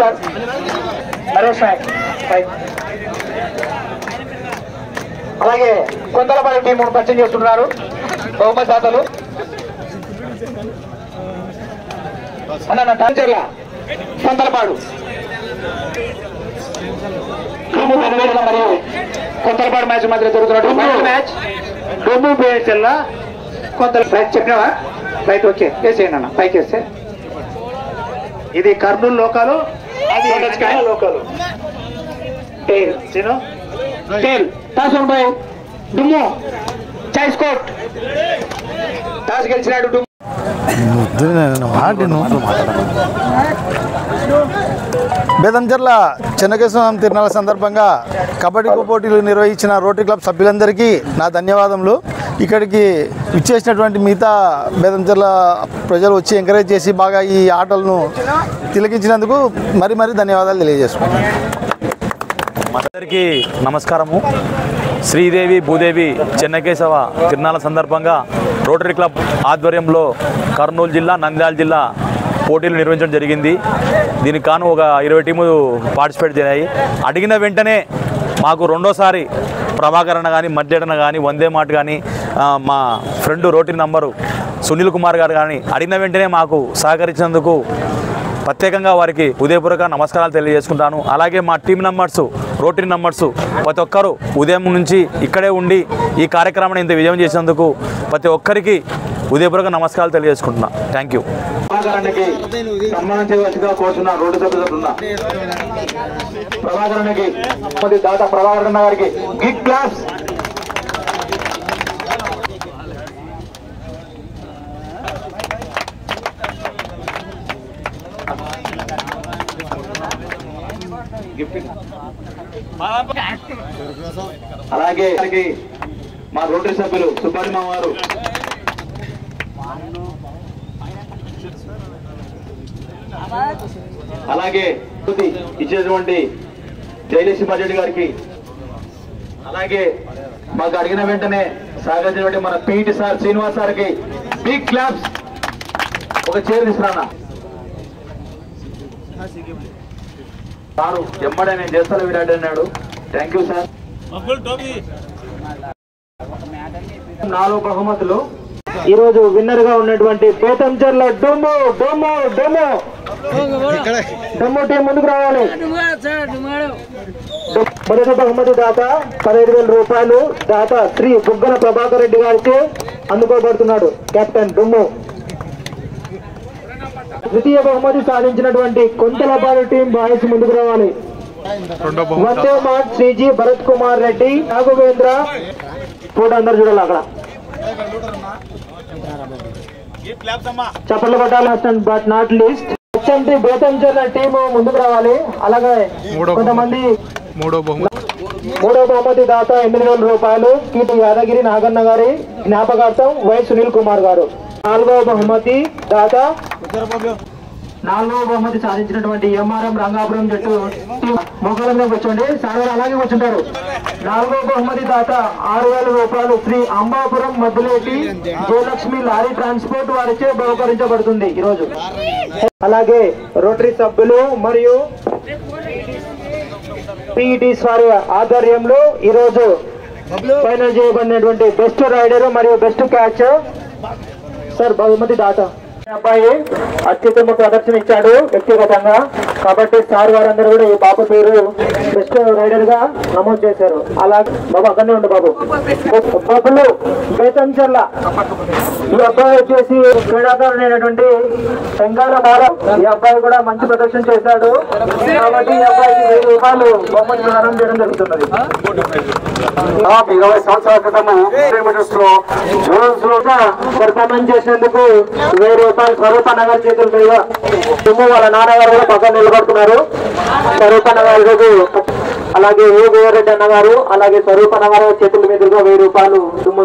Sir Naresh Naik అలాగే Konthalapadu team పరిచయం చేస్తున్నారు బహుమతి దాతలు అన్న టాంచర్ల కొంతలపాడు మరియు కొంతలపాడు మ్యాచ్ మధ్య జరుగుతున్నటువంటి మ్యాచ్ డొమ్ము బిహెచ్ఎల్ కొంత రైట్ చెప్పినావా రైట్ ఓకే వేసేయండి అన్న పైకి వేస్తే ఇది కర్నూలు లోకాలు అది లోకాలు టేల్ చిను టేల్ టాస్ వన్ బై డుమ్ము చాయిస్ కోట్ టాస్ గెలిచినాడు డుమ్ము బేదంచెర్ల చెన్నకేశ్వరం తిరునాళ్ళ సందర్భంగా కబడ్డీ పోటీలు నిర్వహించిన రోటరీ క్లబ్ సభ్యులందరికీ నా ధన్యవాదములు. ఇక్కడికి ఇచ్చేసినటువంటి మిగతా బేదంచెర్ల ప్రజలు వచ్చి ఎంకరేజ్ చేసి బాగా ఈ ఆటలను తిలకించినందుకు మరీ ధన్యవాదాలు తెలియజేసుకున్నాను. అందరికీ నమస్కారము. శ్రీదేవి భూదేవి చెన్నకేశవ తిరునాళ్ళ సందర్భంగా రోటరీ క్లబ్ ఆధ్వర్యంలో కర్నూలు జిల్లా నంద్యాల జిల్లా పోటీలు నిర్వహించడం జరిగింది. దీనికి కాను ఒక 20 టీములు పార్టిసిపేట్ చేయాయి. అడిగిన వెంటనే మాకు రెండోసారి ప్రభాకరణ కానీ మధ్యడన కానీ వందే మాట కానీ మా friend rotary number Sunil Kumar గారు కానీ అడిగిన వెంటనే మాకు సహకరించినందుకు ప్రత్యేకంగా వారికి ఉదయపూర్వక నమస్కారాలు తెలియజేసుకుంటాను. అలాగే మా టీం మెంబర్స్ రోటరీ నంబర్స్ ప్రతి ఒక్కరూ ఉదయం నుంచి ఇక్కడే ఉండి ఈ కార్యక్రమాన్ని ఇంత విజయం చేసినందుకు ప్రతి ఒక్కరికి ఉదయపూర్వక నమస్కారాలు తెలియజేసుకుంటున్నా. Thank you. సన్మానం చేయవలసిగా కోరుతున్నా రోడ్డు సభ్యులున్నా ప్రభాకరణకి దాత ప్రభాకరణ గారికి గిగ్ క్లాస్ అలాగే మా రోటరీ సభ్యులు సుబ్రహ్మ వారు అలాగే ఇచ్చేటువంటి జయలక్ష్మి బడ్జెట్ గారికి అలాగే మాకు అడిగిన వెంటనే సహకరించినటువంటి మన పీటీ సార్ శ్రీనివాస్ సార్కి బిగ్ క్లాప్స్. ఒక చైర్ తీసుకురానా సారు ఎమ్మడే నేను చేస్తాను విరాట్ అన్నాడు. Thank you sir. 4 బహుమతులు ఈరోజు విన్నర్ గా ఉన్నటువంటి బేతంచెర్ల డొమ్ము డొమ్ము డొమ్ము డొమ్ము టీం ముందుకు రావాలి. మొదటి బహుమతి దాత 15,000 రూపాయలు దాత శ్రీ బుగ్గన ప్రభాకర్ రెడ్డి గారికి అందుకోబడుతున్నాడు కెప్టెన్ డొమ్ము. ద్వితీయ బహుమతి సాధించినటువంటి కొంతలపాడు టీం బాయ్స్ ముందుకు రావాలి. వందే మాట్ శ్రీజీ భరత్ కుమార్ రెడ్డి రాఘవేంద్ర ఫోటో అందరు చూడాలి. అక్కడ చప్పట్లు కొట్టాలి. But not least HMT Betamcherla team ముందుకు రావాలి. అలాగే కొంతమంది మూడో బహుమతి దాత 8,000 రూపాయలు కీటి యాదగిరి నాగన్న గారి జ్ఞాపకార్థం వై సునీల్ కుమార్ గారు. 4వ బహుమతి దాత 4వ బహుమతి సాధించినటువంటి ఎంఆర్ఎం రంగాపురం జట్టు మొక్కల మీద కూర్చోండి. సార్ అలాగే కూర్చుంటారు. 4వ బహుమతి దాత 6,000 రూపాయలు శ్రీ అంబాపురం మద్దులేటి జయలక్ష్మి లారీ ట్రాన్స్పోర్ట్ వారిచే బహుకరించబడుతుంది ఈరోజు. అలాగే రోటరీ సభ్యులు మరియు పీఈటీస్ వారి ఆధ్వర్యంలో ఈరోజు ఫైనల్ చేయబడినటువంటి బెస్ట్ రైడర్ మరియు బెస్ట్ క్యాచ్ సార్ బహుమతి దాత అబ్బాయి అత్యుత్తమ ప్రదర్శన ఇచ్చాడు వ్యక్తిగతంగా. కాబట్టి సార్ వారందరూ కూడా ఈ బాబు పేరు బెస్ట్ రైడర్ గా నమోదు చేశారు. అలాగే బాబు అక్కడనే ఉండు బాబు. బొబ్బులు బేతంచెర్ల ఈ అబ్బాయి వచ్చేసి క్రీడాకారుడైనటువంటి పెంగాల మారం. ఈ అబ్బాయి కూడా మంచి ప్రదర్శన చేశాడు. కాబట్టి ఈ అబ్బాయికి 1000 రూపాయలు బహుమతి ప్రదానం చేయడం జరుగుతున్నది. 20 సంవత్సరాల క్రితము పర్ఫార్మెన్స్ చేసినందుకు 1000 రూపాయలు స్వరూపన్న గారి చేతులు మీద తుమ్ము వాళ్ళ నాన్నగారు కూడా పక్కన నిలబడుతున్నారు. స్వరూపన్న గారి రోజు అలాగే ఏ గోవర్రెడ్డి అన్న గారు అలాగే స్వరూపన్న గారు చేతుల మీదుగా 1000 రూపాయలు తుమ్ము